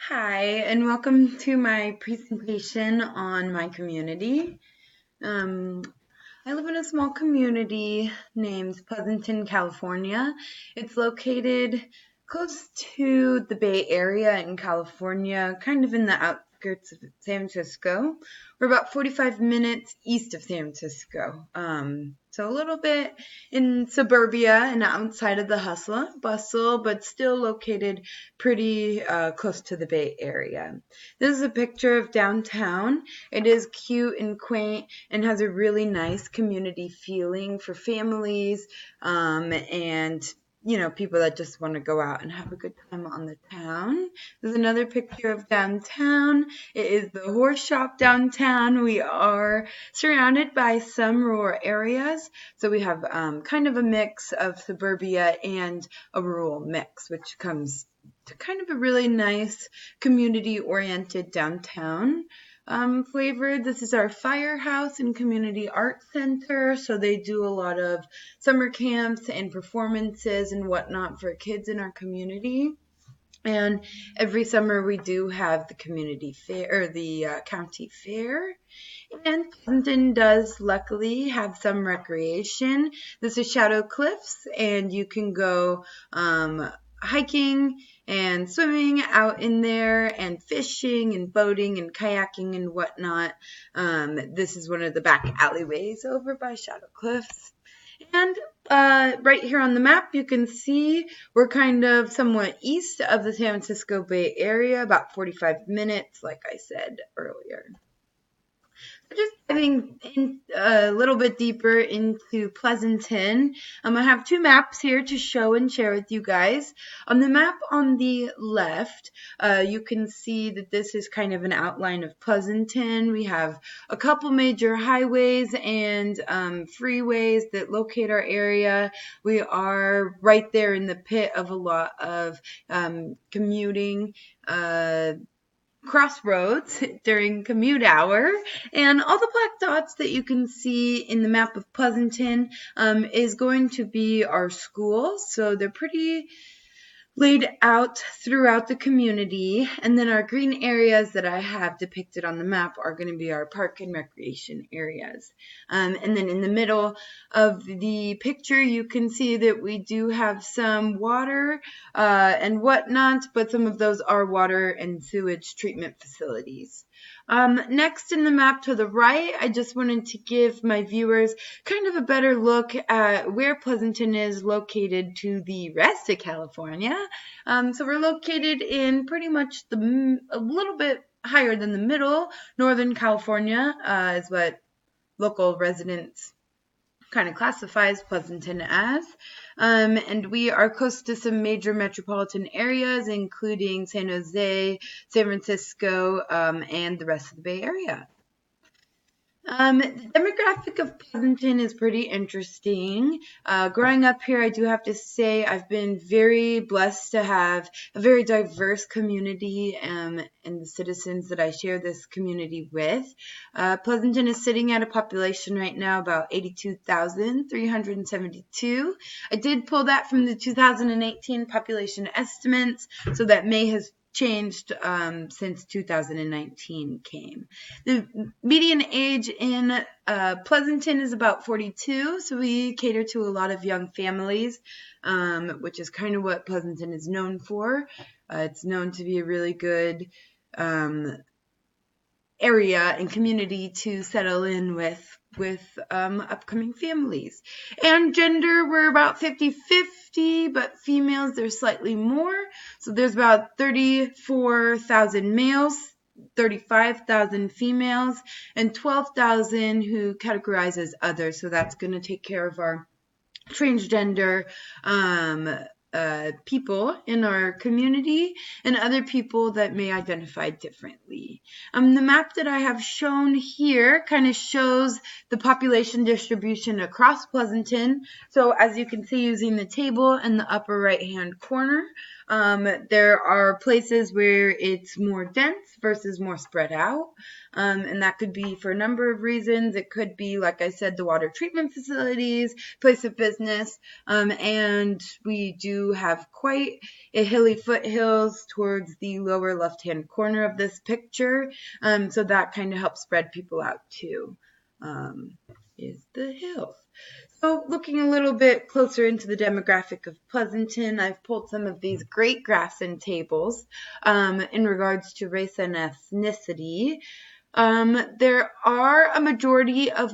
Hi, and welcome to my presentation on my community. Um, I live in a small community named Pleasanton, California. It's located close to the Bay Area in California, kind of in the outskirts of San Francisco. We're about 45 minutes east of San Francisco. So a little bit in suburbia and outside of the hustle and bustle, but still located pretty close to the Bay Area. This is a picture of downtown. It is cute and quaint and has a really nice community feeling for families and people that just want to go out and have a good time on the town. There's another picture of downtown. It is the horse shop downtown. We are surrounded by some rural areas, so we have kind of a mix of suburbia and a rural mix, which comes to kind of a really nice community-oriented downtown flavor. This is our firehouse and community art center. So they do a lot of summer camps and performances and whatnot for kids in our community. And every summer we do have the community fair or the county fair. And Pleasanton does luckily have some recreation. This is Shadow Cliffs, and you can go hiking and swimming out in there and fishing and boating and kayaking and whatnot. This is one of the back alleyways over by Shadow Cliffs. And right here on the map, you can see we're kind of somewhat east of the San Francisco Bay Area, about 45 minutes, like I said earlier. Just diving in a little bit deeper into Pleasanton, I have two maps here to show and share with you guys. On the map on the left, you can see that this is kind of an outline of Pleasanton. We have a couple major highways and freeways that locate our area. We are right there in the pit of a lot of commuting crossroads during commute hour, and all the black dots that you can see in the map of Pleasanton is going to be our schools. So they're pretty laid out throughout the community, and then our green areas that I have depicted on the map are going to be our park and recreation areas. And then in the middle of the picture you can see that we do have some water and whatnot, but some of those are water and sewage treatment facilities. Next in the map to the right, I just wanted to give my viewers kind of a better look at where Pleasanton is located to the rest of California. So we're located in pretty much a little bit higher than the middle. Northern California is what local residents kind of classifies Pleasanton as. And we are close to some major metropolitan areas, including San Jose, San Francisco, and the rest of the Bay Area. The demographic of Pleasanton is pretty interesting. Growing up here, I do have to say I've been very blessed to have a very diverse community and the citizens that I share this community with. Pleasanton is sitting at a population right now about 82,372. I did pull that from the 2018 population estimates, so that may have changed since 2019 came. The median age in Pleasanton is about 42, so we cater to a lot of young families, which is kind of what Pleasanton is known for. It's known to be a really good area and community to settle in with upcoming families. And gender, we're about 50-50, but females, there's slightly more. So there's about 34,000 males, 35,000 females, and 12,000 who categorize as others. So that's going to take care of our transgender people in our community and other people that may identify differently. The map that I have shown here kind of shows the population distribution across Pleasanton. So as you can see using the table in the upper right hand corner, There are places where it's more dense versus more spread out, and that could be for a number of reasons. It could be, like I said, the water treatment facilities, place of business, and we do have quite a hilly foothills towards the lower left-hand corner of this picture, so that kind of helps spread people out too, is the hills. So looking a little bit closer into the demographic of Pleasanton, I've pulled some of these great graphs and tables in regards to race and ethnicity. There are a majority of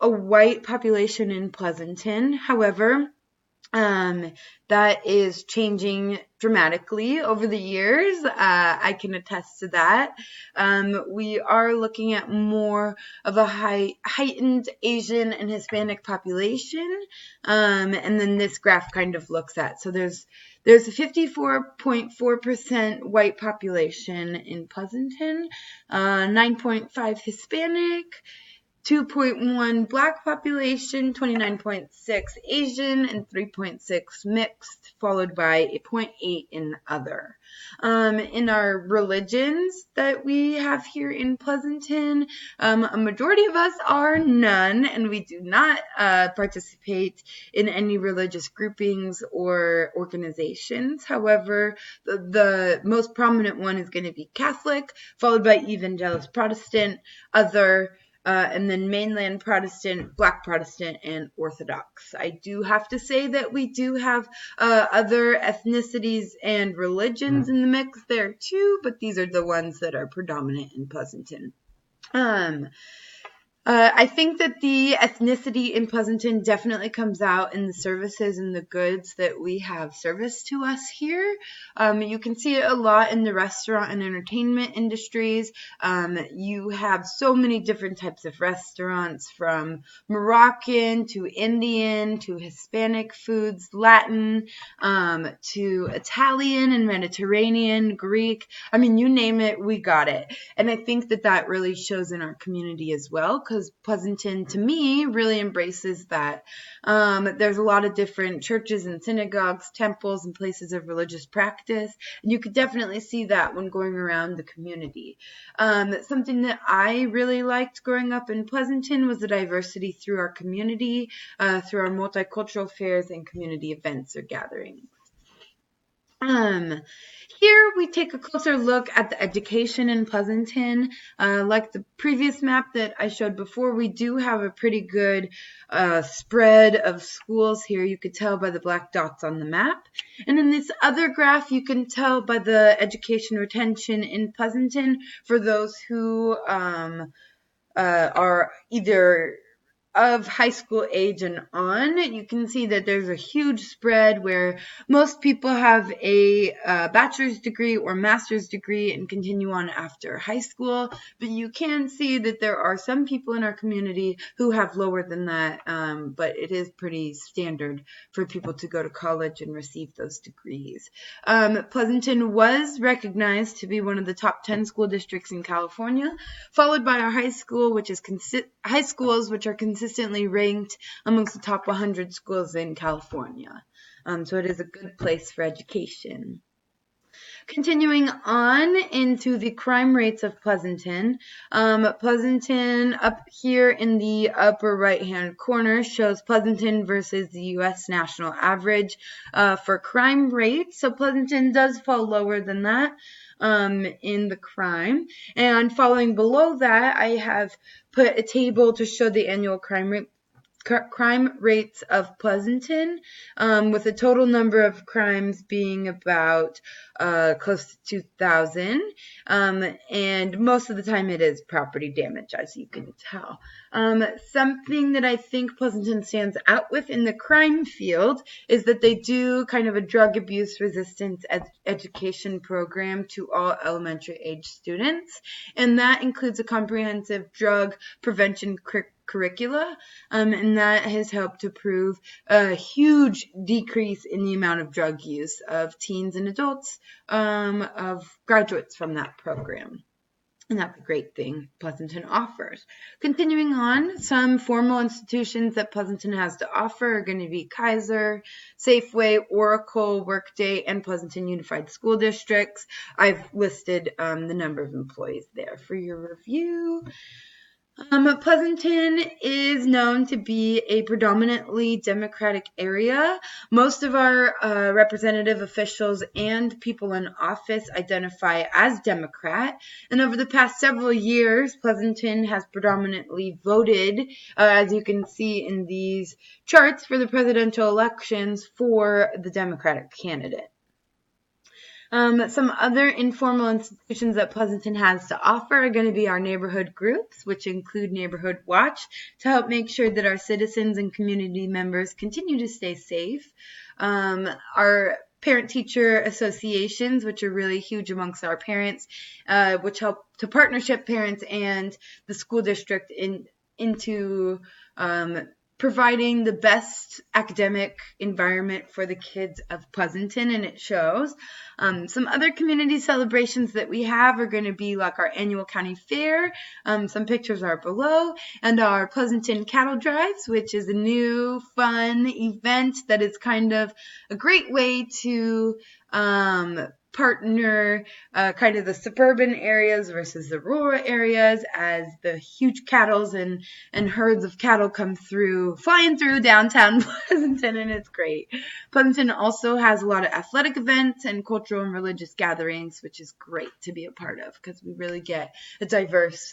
a white population in Pleasanton. However, that is changing dramatically over the years. I can attest to that. We are looking at more of a heightened Asian and Hispanic population. And then this graph kind of looks at. So there's a 54.4% white population in Pleasanton, 9.5 Hispanic, 2.1 Black population, 29.6 Asian, and 3.6 mixed, followed by a 0.8 in other. In our religions that we have here in Pleasanton, a majority of us are none, and we do not participate in any religious groupings or organizations. However, the most prominent one is going to be Catholic, followed by Evangelical Protestant, other, and then mainland Protestant, Black Protestant, and Orthodox. I do have to say that we do have other ethnicities and religions in the mix there too, but these are the ones that are predominant in Pleasanton. I think that the ethnicity in Pleasanton definitely comes out in the services and the goods that we have serviced to us here. You can see it a lot in the restaurant and entertainment industries. You have so many different types of restaurants, from Moroccan to Indian to Hispanic foods, Latin, to Italian and Mediterranean, Greek. I mean, you name it, we got it. And I think that that really shows in our community as well, because Pleasanton, to me, really embraces that. There's a lot of different churches and synagogues, temples, and places of religious practice, and you could definitely see that when going around the community. Something that I really liked growing up in Pleasanton was the diversity through our community, through our multicultural fairs and community events or gatherings. Here we take a closer look at the education in Pleasanton. Like the previous map that I showed before, we do have a pretty good spread of schools here. You could tell by the black dots on the map. And in this other graph, you can tell by the education retention in Pleasanton for those who are either of high school age and on. You can see that there's a huge spread where most people have a bachelor's degree or master's degree and continue on after high school, but you can see that there are some people in our community who have lower than that, but it is pretty standard for people to go to college and receive those degrees. Pleasanton was recognized to be one of the top 10 school districts in California, followed by our high school, which is high schools which are consistently ranked amongst the top 100 schools in California. So it is a good place for education. Continuing on into the crime rates of Pleasanton. Pleasanton up here in the upper right-hand corner shows Pleasanton versus the U.S. national average for crime rates. So Pleasanton does fall lower than that in the crime. And following below that, I have put a table to show the annual crime rates of Pleasanton, with a total number of crimes being about close to 2,000, and most of the time it is property damage, as you can tell. Something that I think Pleasanton stands out with in the crime field is that they do kind of a drug abuse resistance education program to all elementary age students, and that includes a comprehensive drug prevention curricula, and that has helped to prove a huge decrease in the amount of drug use of teens and adults, of graduates from that program. And that's a great thing Pleasanton offers. Continuing on, some formal institutions that Pleasanton has to offer are going to be Kaiser, Safeway, Oracle, Workday, and Pleasanton Unified School Districts. I've listed the number of employees there for your review. Pleasanton is known to be a predominantly Democratic area. Most of our representative officials and people in office identify as Democrat. And over the past several years, Pleasanton has predominantly voted, as you can see in these charts, for the presidential elections for the Democratic candidate. Some other informal institutions that Pleasanton has to offer are going to be our neighborhood groups, which include Neighborhood Watch, to help make sure that our citizens and community members continue to stay safe. Our parent-teacher associations, which are really huge amongst our parents, which help to partnership parents and the school district into providing the best academic environment for the kids of Pleasanton, and it shows. Some other community celebrations that we have are going to be like our annual county fair. Some pictures are below, and our Pleasanton Cattle Drives, which is a new fun event that is kind of a great way to partner kind of the suburban areas versus the rural areas as the huge cattle and herds of cattle come flying through downtown Pleasanton, and it's great. Pleasanton also has a lot of athletic events and cultural and religious gatherings, which is great to be a part of because we really get a diverse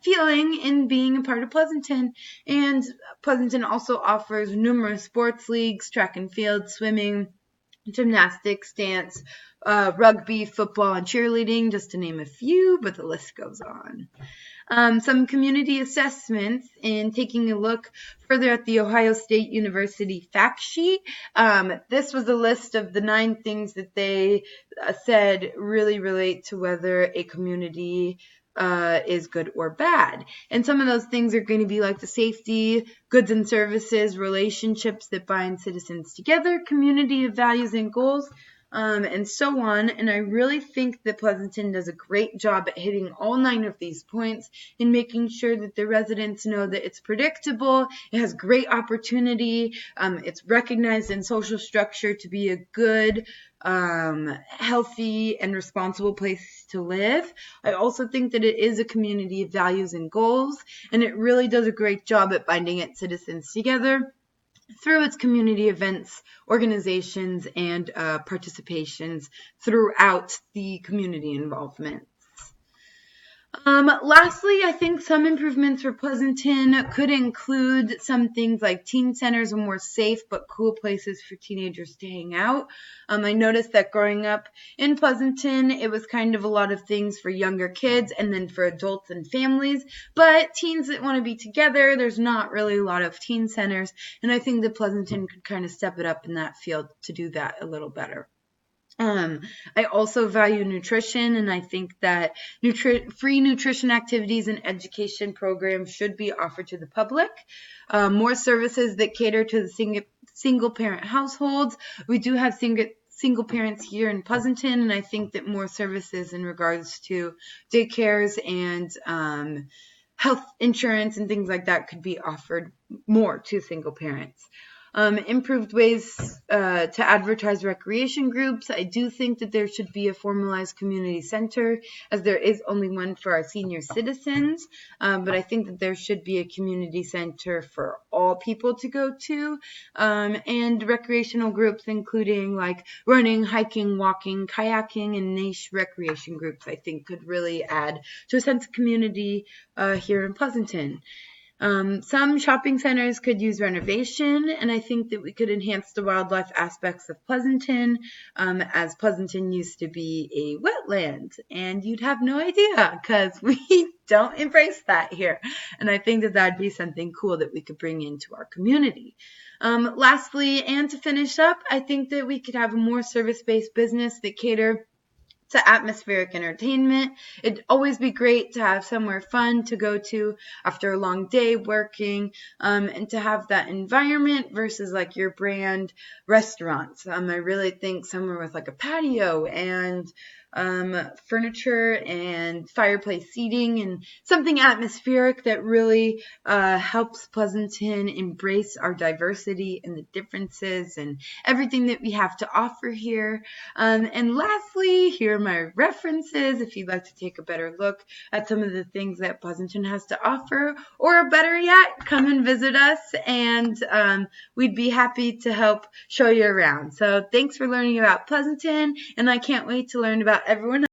feeling in being a part of Pleasanton. And Pleasanton also offers numerous sports leagues, track and field, swimming, gymnastics, dance, rugby, football, and cheerleading, just to name a few, but the list goes on. Some community assessments in taking a look further at the Ohio State University fact sheet. This was a list of the 9 things that they said really relate to whether a community is good or bad. And some of those things are going to be like the safety, goods and services, relationships that bind citizens together, community of values and goals, and so on. And I really think that Pleasanton does a great job at hitting all 9 of these points and making sure that the residents know that it's predictable, it has great opportunity, it's recognized in social structure to be a good, healthy and responsible place to live. I also think that it is a community of values and goals, and it really does a great job at binding its citizens together through its community events, organizations, and participations throughout the community involvement. Lastly, I think some improvements for Pleasanton could include some things like teen centers and more safe but cool places for teenagers to hang out. I noticed that growing up in Pleasanton, it was kind of a lot of things for younger kids and then for adults and families, but teens that want to be together, there's not really a lot of teen centers, and I think that Pleasanton could kind of step it up in that field to do that a little better. I also value nutrition, and I think that free nutrition activities and education programs should be offered to the public. More services that cater to the single-parent households. We do have single parents here in Pleasanton, and I think that more services in regards to daycares and health insurance and things like that could be offered more to single parents. Improved ways to advertise recreation groups. I do think that there should be a formalized community center, as there is only one for our senior citizens, but I think that there should be a community center for all people to go to, and recreational groups including like running, hiking, walking, kayaking, and niche recreation groups I think could really add to a sense of community here in Pleasanton. Some shopping centers could use renovation, and I think that we could enhance the wildlife aspects of Pleasanton, as Pleasanton used to be a wetland, and you'd have no idea because we don't embrace that here. And I think that that'd be something cool that we could bring into our community. Lastly, and to finish up, I think that we could have a more service-based business that cater to atmospheric entertainment. It'd always be great to have somewhere fun to go to after a long day working, and to have that environment versus like your brand restaurants. I really think somewhere with like a patio and furniture and fireplace seating, and something atmospheric that really helps Pleasanton embrace our diversity and the differences and everything that we have to offer here. And lastly, here are my references if you'd like to take a better look at some of the things that Pleasanton has to offer, or better yet, come and visit us, and we'd be happy to help show you around. So thanks for learning about Pleasanton, and I can't wait to learn about everyone